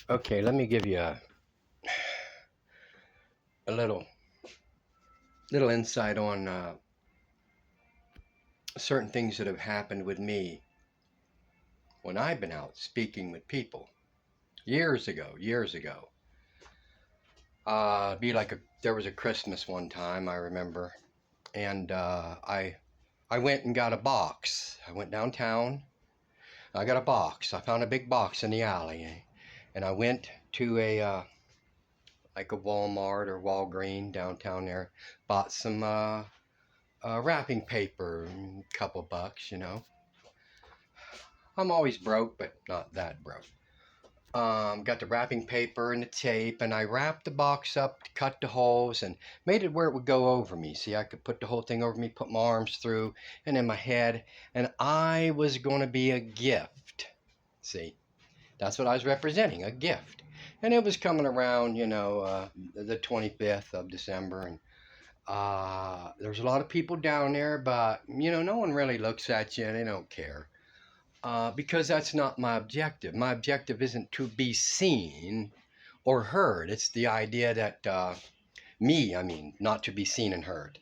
Okay, let me give you a little insight on certain things that have happened with me when I've been out speaking with people years ago. There was a Christmas one time I remember, and I went and got a box. I went downtown. I got a box. I found a big box in the alley, and I went to a like a Walmart or Walgreen downtown there. Bought some wrapping paper, a couple bucks. I'm always broke, but not that broke. Got the wrapping paper and the tape, and I wrapped the box up, cut the holes, and made it where it would go over me. See, I could put the whole thing over me, put my arms through, and in my head, and I was going to be a gift. See, that's what I was representing, a gift. And it was coming around, the 25th of December, and there's a lot of people down there, but, no one really looks at you, and they don't care. Because that's not my objective. My objective isn't to be seen or heard. It's the idea that not to be seen and heard,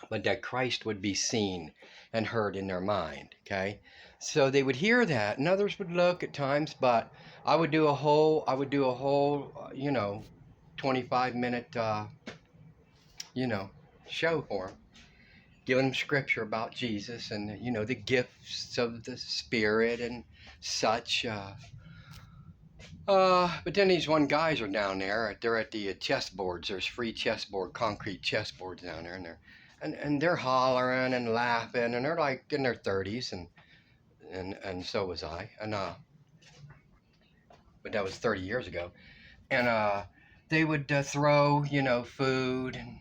but that Christ would be seen and heard in their mind. Okay, so they would hear that, and others would look at times, but I would do a whole 25-minute, show for them, giving them scripture about Jesus and the gifts of the Spirit and such. But then these one guys are down there. They're at the chessboards. There's free chessboard, concrete chessboards down there, and they're hollering and laughing, and they're like in their 30s, and so was I, and but that was 30 years ago, and they would throw food and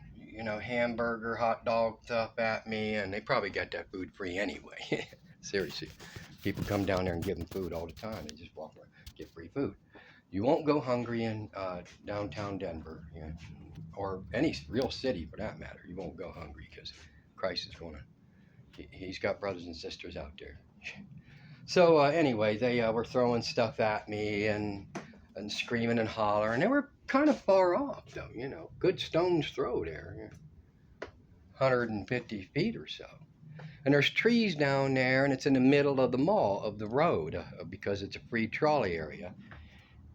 hamburger, hot dog stuff at me, and they probably got that food free anyway. Seriously, people come down there and give them food all the time. They just walk around, get free food. You won't go hungry in downtown Denver, or any real city for that matter. You won't go hungry because Christ is he's got brothers and sisters out there. So anyway, they were throwing stuff at me and screaming and hollering. They were kind of far off, though, good stone's throw there, 150 feet or so. And there's trees down there, and it's in the middle of the mall, of the road, because it's a free trolley area.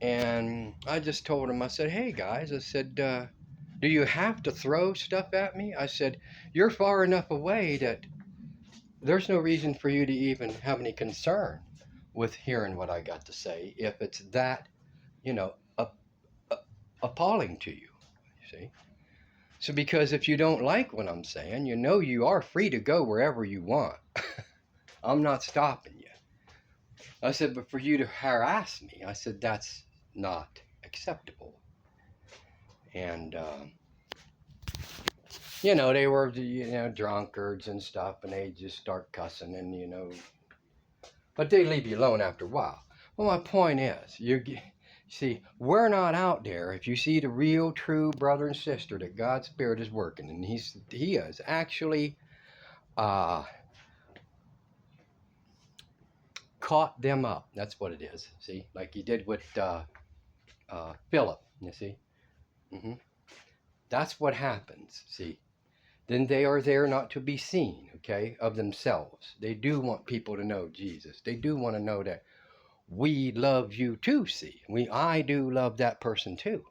And I just told them, I said, hey, guys, I said, do you have to throw stuff at me? I said, you're far enough away that there's no reason for you to even have any concern with hearing what I got to say if it's that, appalling to you see. So because if you don't like what I'm saying, you are free to go wherever you want. I'm not stopping you. I said, but for you to harass me, I said, that's not acceptable. And, they were, drunkards and stuff, and they just start cussing and, but they leave you alone after a while. Well, my point is, see, we're not out there. If you see the real, true brother and sister that God's Spirit is working, and He is actually caught them up. That's what it is. See, like He did with Philip. You see, that's what happens. See, then they are there not to be seen. Okay, of themselves. They do want people to know Jesus. They do want to know that we love you too, see. I do love that person too.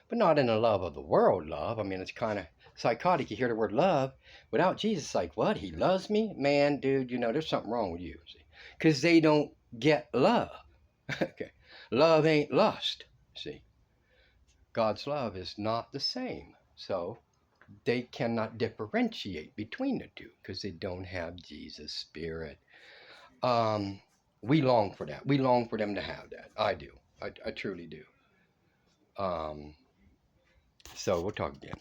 But not in the love of the world love. I mean, it's kind of psychotic. You hear the word love. Without Jesus, it's like, what? He loves me? Man, dude, there's something wrong with you, see. Because they don't get love. Okay. Love ain't lust, see. God's love is not the same. So they cannot differentiate between the two because they don't have Jesus' Spirit. We long for that. We long for them to have that. I do. I truly do. So we'll talk again.